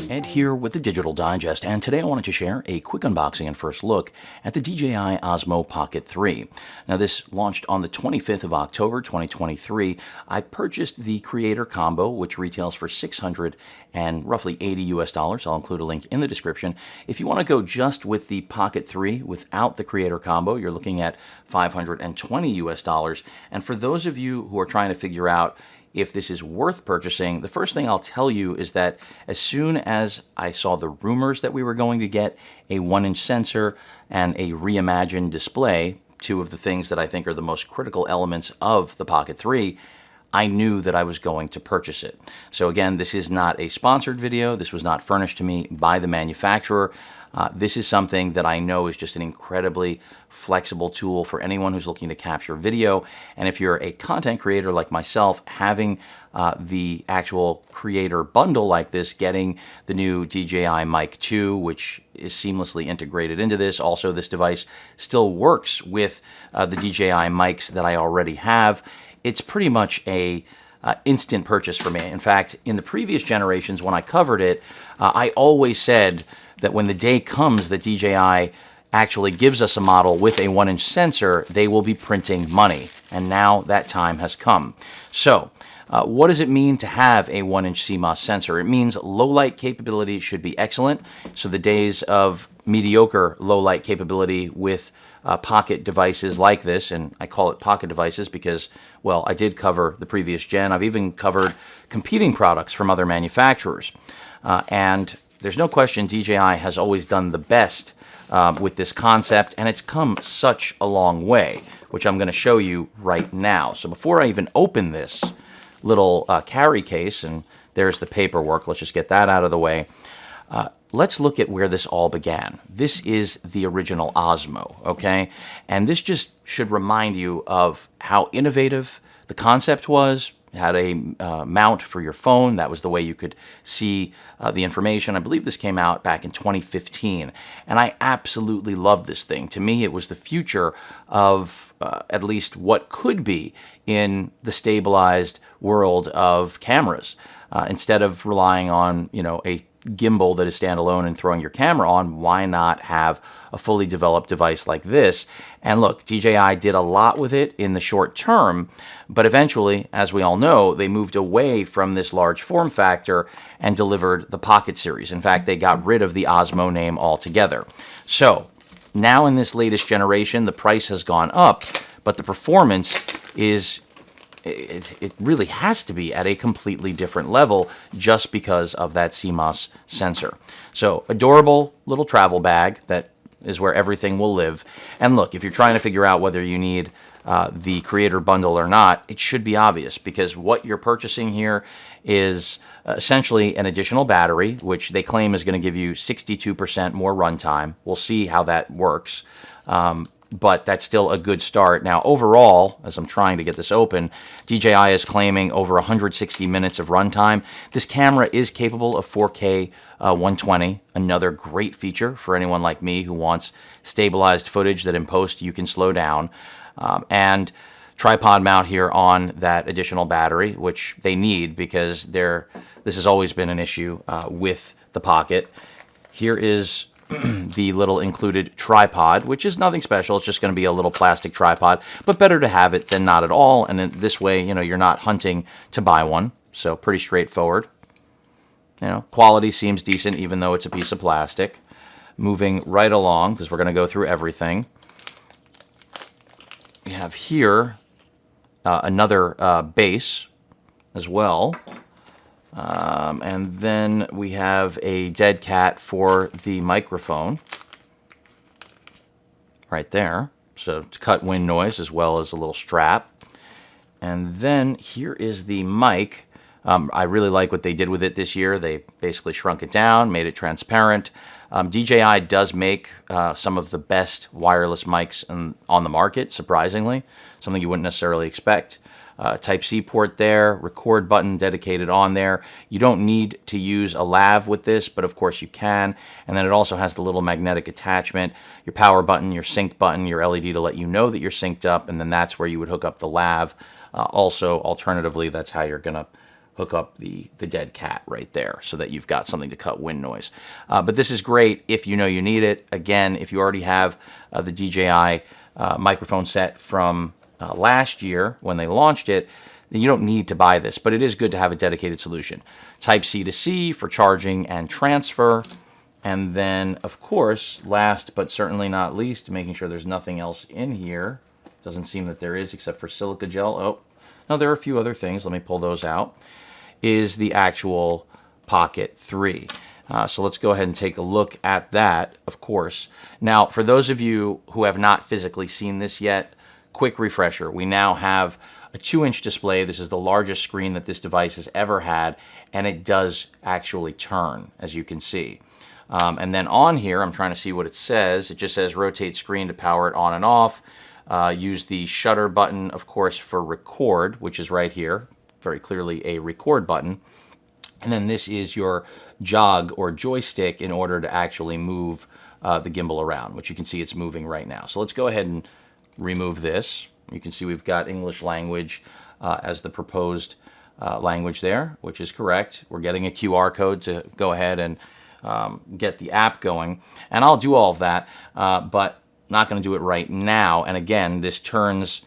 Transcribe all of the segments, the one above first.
Ed here with the Digital Digest, and today I wanted to share a quick unboxing and first look at the DJI Osmo Pocket 3. Now, this launched on the 25th of October 2023. I purchased the Creator Combo, which retails for $600 and roughly $80 US. I'll include a link in the description. If you want to go just with the Pocket 3 without the Creator Combo, you're looking at $520 US. And for those of you who are trying to figure out if this is worth purchasing, the first thing I'll tell you is that as soon as I saw the rumors that we were going to get a 1-inch sensor and a reimagined display, two of the things that I think are the most critical elements of the Pocket 3, I knew that I was going to purchase it. So again, this is not a sponsored video. This was not furnished to me by the manufacturer. This is something that I know is just an incredibly flexible tool for anyone who's looking to capture video. And if you're a content creator like myself, having the actual creator bundle like this, getting the new DJI Mic 2, which is seamlessly integrated into this. Also, this device still works with the DJI mics that I already have. It's pretty much a instant purchase for me. In fact, in the previous generations when I covered it, I always said that when the day comes that DJI actually gives us a model with a 1-inch sensor, they will be printing money. And now that time has come. So, what does it mean to have a 1-inch CMOS sensor? It means low light capability should be excellent. So the days of mediocre low light capability with pocket devices like this, and I call it pocket devices because, well, I did cover the previous gen. I've even covered competing products from other manufacturers. And there's no question DJI has always done the best with this concept, and it's come such a long way, which I'm going to show you right now. So before I even open this little carry case, and there's the paperwork, let's just get that out of the way. Let's look at where this all began. This is the original Osmo, okay? And this just should remind you of how innovative the concept was. It had a mount for your phone. That was the way you could see the information. I believe this came out back in 2015, and I absolutely loved this thing. To me, it was the future of at least what could be in the stabilized world of cameras. Instead of relying on, a gimbal that is standalone and throwing your camera on, why not have a fully developed device like this? And look, DJI did a lot with it in the short term, but eventually, as we all know, they moved away from this large form factor and delivered the Pocket series. In fact, they got rid of the Osmo name altogether. So now in this latest generation, the price has gone up, but the performance is it really has to be at a completely different level just because of that CMOS sensor. So, adorable little travel bag that is where everything will live. And look, if you're trying to figure out whether you need the creator bundle or not, it should be obvious because what you're purchasing here is essentially an additional battery, which they claim is going to give you 62% more runtime. We'll see how that works. But that's still a good start. Now, overall, as I'm trying to get this open, DJI is claiming over 160 minutes of runtime. This camera is capable of 4K 120, another great feature for anyone like me who wants stabilized footage that in post you can slow down. And tripod mount here on that additional battery, which they need because this has always been an issue with the Pocket. Here is the little included tripod, which is nothing special. It's just going to be a little plastic tripod, but better to have it than not at all. And in this way, you're not hunting to buy one. So pretty straightforward. Quality seems decent, even though it's a piece of plastic. Moving right along, because we're going to go through everything. We have here another base as well. And then we have a dead cat for the microphone right there. So to cut wind noise as well as a little strap. And then here is the mic. I really like what they did with it this year. They basically shrunk it down, made it transparent. DJI does make some of the best wireless mics on the market, surprisingly. Something you wouldn't necessarily expect. Type-C port there, record button dedicated on there. You don't need to use a lav with this, but of course you can. And then it also has the little magnetic attachment, your power button, your sync button, your LED to let you know that you're synced up, and then that's where you would hook up the lav Also, alternatively, that's how you're going to hook up the dead cat right there so that you've got something to cut wind noise. But this is great if you know you need it. Again, if you already have the DJI microphone set from last year when they launched it, then you don't need to buy this, but it is good to have a dedicated solution. Type-C to C for charging and transfer. And then, of course, last but certainly not least, making sure there's nothing else in here. Doesn't seem that there is except for silica gel. Oh, no, there are a few other things. Let me pull those out. Is the actual Pocket 3. So let's go ahead and take a look at that, of course. Now, for those of you who have not physically seen this yet, quick refresher. We now have a 2-inch display. This is the largest screen that this device has ever had, and it does actually turn, as you can see. And then on here, I'm trying to see what it says. It just says rotate screen to power it on and off. Use the shutter button, of course, for record, which is right here. Very clearly a record button. And then this is your jog or joystick in order to actually move the gimbal around, which you can see it's moving right now. So let's go ahead and remove this. You can see we've got English language as the proposed language there, which is correct. We're getting a QR code to go ahead and get the app going. And I'll do all of that, but not going to do it right now. And again, this turns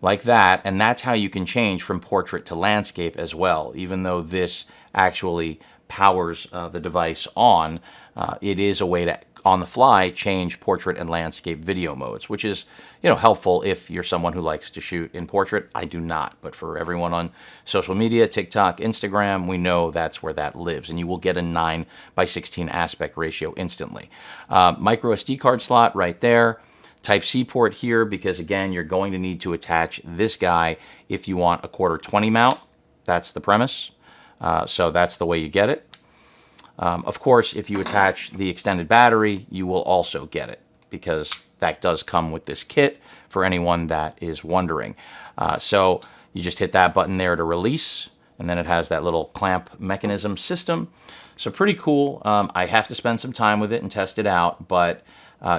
like that, and that's how you can change from portrait to landscape as well. Even though this actually powers the device on, it is a way to, on the fly, change portrait and landscape video modes, which is, helpful if you're someone who likes to shoot in portrait. I do not, but for everyone on social media, TikTok, Instagram, we know that's where that lives, and you will get a 9:16 aspect ratio instantly. Micro SD card slot right there. Type-C port here because, again, you're going to need to attach this guy if you want a 1/4-20 mount. That's the premise. So that's the way you get it. Of course, if you attach the extended battery, you will also get it because that does come with this kit for anyone that is wondering. So you just hit that button there to release, and then it has that little clamp mechanism system. So pretty cool. I have to spend some time with it and test it out, but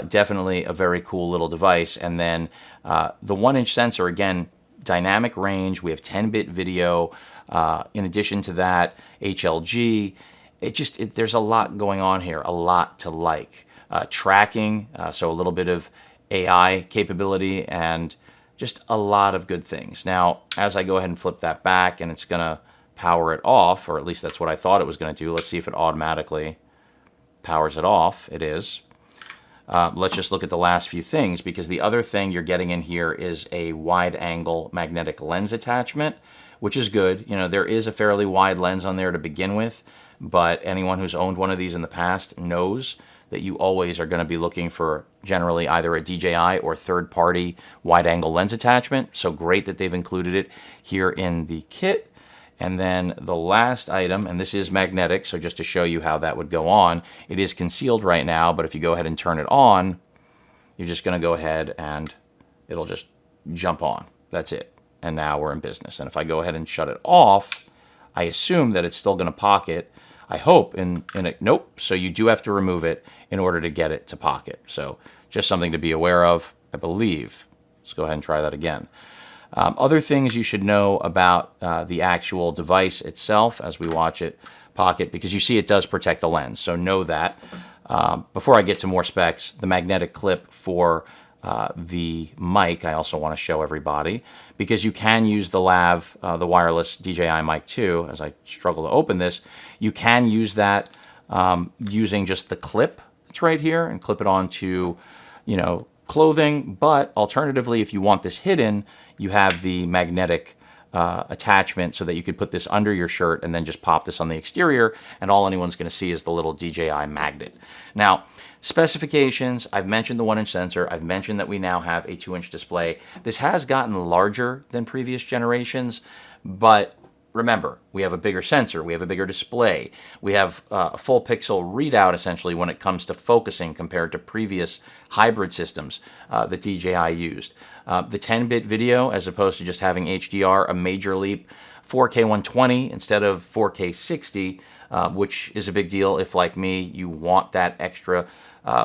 definitely a very cool little device. And then the 1-inch sensor, again, dynamic range. We have 10-bit video. In addition to that, HLG. There's a lot going on here, a lot to like. Tracking, so a little bit of AI capability, and just a lot of good things. Now, as I go ahead and flip that back, and it's going to power it off, or at least that's what I thought it was going to do. Let's see if it automatically powers it off. It is. Let's just look at the last few things, because the other thing you're getting in here is a wide-angle magnetic lens attachment, which is good. There is a fairly wide lens on there to begin with, but anyone who's owned one of these in the past knows that you always are going to be looking for generally either a DJI or third-party wide-angle lens attachment. So great that they've included it here in the kit. And then the last item, and this is magnetic, so just to show you how that would go on, it is concealed right now, but if you go ahead and turn it on, you're just going to go ahead and it'll just jump on. That's it. And now we're in business. And if I go ahead and shut it off, I assume that it's still going to pocket. I hope in it. Nope. So you do have to remove it in order to get it to pocket. So just something to be aware of, I believe. Let's go ahead and try that again. Other things you should know about the actual device itself as we watch it pocket, because you see it does protect the lens. So know that. Before I get to more specs, the magnetic clip for the mic, I also want to show everybody, because you can use the lav, the wireless DJI Mic 2, as I struggle to open this, you can use that using just the clip that's right here and clip it onto, clothing. But alternatively, if you want this hidden, you have the magnetic attachment so that you could put this under your shirt and then just pop this on the exterior, and all anyone's going to see is the little DJI magnet. Now, specifications, I've mentioned the 1-inch sensor. I've mentioned that we now have a 2-inch display. This has gotten larger than previous generations, but remember, we have a bigger sensor, we have a bigger display, we have a full pixel readout essentially when it comes to focusing compared to previous hybrid systems that DJI used. The 10-bit video, as opposed to just having HDR, a major leap. 4K 120 instead of 4K 60, which is a big deal if, like me, you want that extra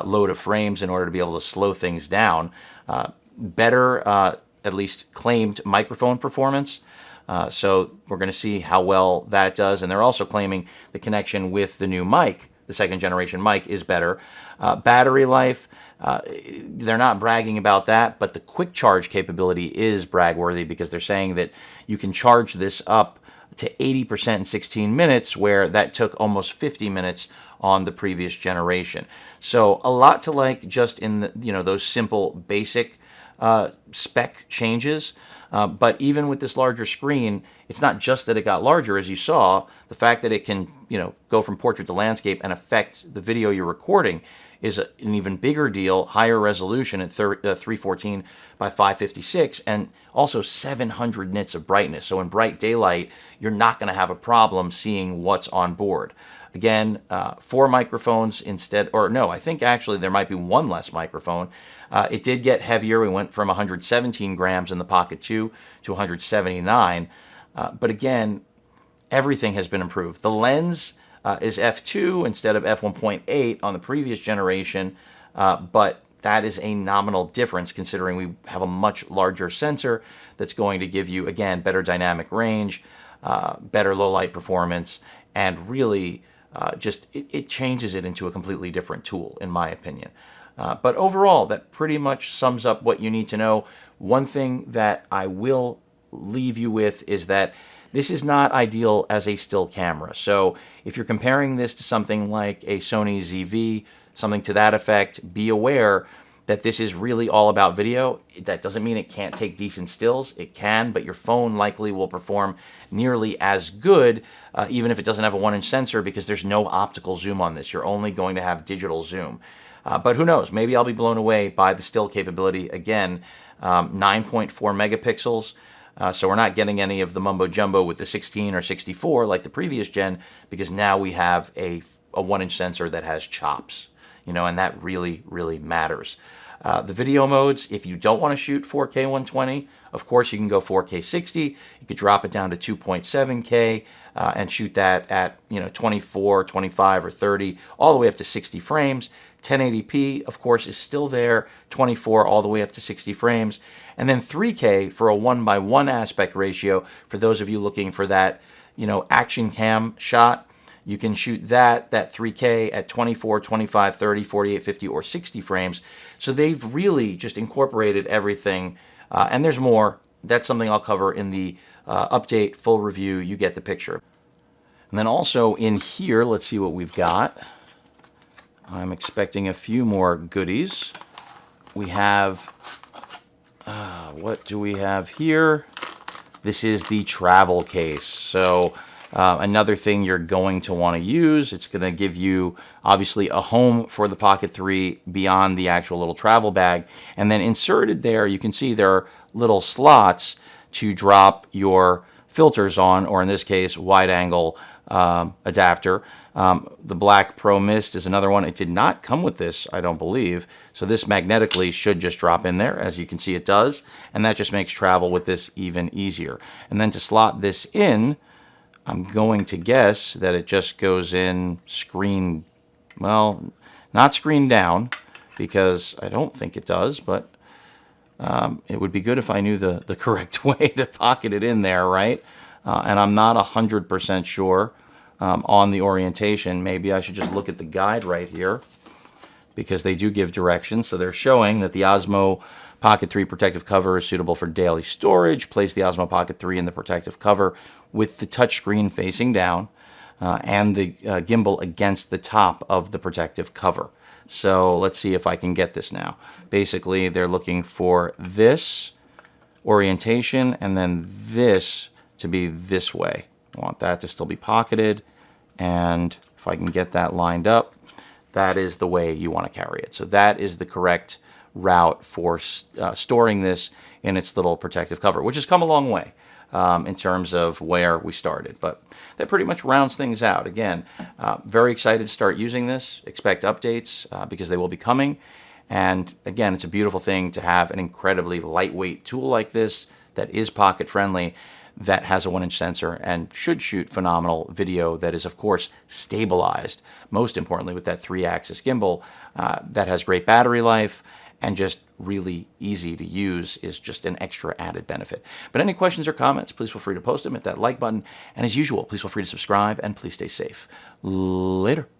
load of frames in order to be able to slow things down. Better at least claimed microphone performance. So we're going to see how well that does. And they're also claiming the connection with the new mic, the second generation mic, is better. Battery life, they're not bragging about that, but the quick charge capability is brag-worthy because they're saying that you can charge this up to 80% in 16 minutes, where that took almost 50 minutes on the previous generation. So a lot to like just in the, those simple basic spec changes. But even with this larger screen, it's not just that it got larger, as you saw. The fact that it can, go from portrait to landscape and affect the video you're recording is an even bigger deal. Higher resolution at 314 by 556, and also 700 nits of brightness. So in bright daylight, you're not going to have a problem seeing what's on board. Again, 4 microphones instead, or no, I think actually there might be one less microphone. It did get heavier. We went from 117 grams in the Pocket 2 to 179. But again, everything has been improved. The lens is f2 instead of f1.8 on the previous generation, but that is a nominal difference considering we have a much larger sensor that's going to give you, again, better dynamic range, better low light performance, and really it changes it into a completely different tool, in my opinion. But overall, that pretty much sums up what you need to know. One thing that I will leave you with is that this is not ideal as a still camera. So if you're comparing this to something like a Sony ZV, something to that effect, be aware that this is really all about video. That doesn't mean it can't take decent stills. It can, but your phone likely will perform nearly as good, even if it doesn't have a 1-inch sensor, because there's no optical zoom on this. You're only going to have digital zoom. But who knows? Maybe I'll be blown away by the still capability. Again, 9.4 megapixels. So we're not getting any of the mumbo jumbo with the 16 or 64 like the previous gen, because now we have a 1-inch sensor that has chops, and that really, really matters. The video modes, if you don't want to shoot 4K 120, of course you can go 4K 60. You could drop it down to 2.7K and shoot that at 24, 25, or 30, all the way up to 60 frames. 1080p, of course, is still there, 24 all the way up to 60 frames. And then 3K for a 1:1 aspect ratio for those of you looking for that, action cam shot. You can shoot that 3K at 24, 25, 30, 48, 50, or 60 frames. So they've really just incorporated everything. And there's more. That's something I'll cover in the update, full review. You get the picture. And then also in here, let's see what we've got. I'm expecting a few more goodies. We have, what do we have here? This is the travel case. So another thing you're going to want to use, it's going to give you obviously a home for the Pocket 3 beyond the actual little travel bag. And then inserted there, you can see there are little slots to drop your filters on, or in this case, wide angle adapter. The Black Pro Mist is another one. It did not come with this, I don't believe. So this magnetically should just drop in there. As you can see, it does. And that just makes travel with this even easier. And then to slot this in, I'm going to guess that it just goes in screen, well, not screen down, because I don't think it does, but it would be good if I knew the correct way to pocket it in there, right? And I'm not 100% sure on the orientation. Maybe I should just look at the guide right here, because they do give directions. So they're showing that the Osmo Pocket 3 protective cover is suitable for daily storage. Place the Osmo Pocket 3 in the protective cover with the touchscreen facing down and the gimbal against the top of the protective cover. So let's see if I can get this now. Basically, they're looking for this orientation and then this to be this way. I want that to still be pocketed, and if I can get that lined up, that is the way you want to carry it. So that is the correct route for storing this in its little protective cover, which has come a long way in terms of where we started. But that pretty much rounds things out. Again, very excited to start using this. Expect updates because they will be coming. And again, it's a beautiful thing to have an incredibly lightweight tool like this that is pocket friendly, that has a 1-inch sensor and should shoot phenomenal video that is, of course, stabilized, most importantly with that 3-axis gimbal that has great battery life and just really easy to use is just an extra added benefit. But any questions or comments, please feel free to post them. Hit that like button. And as usual, please feel free to subscribe and please stay safe. Later.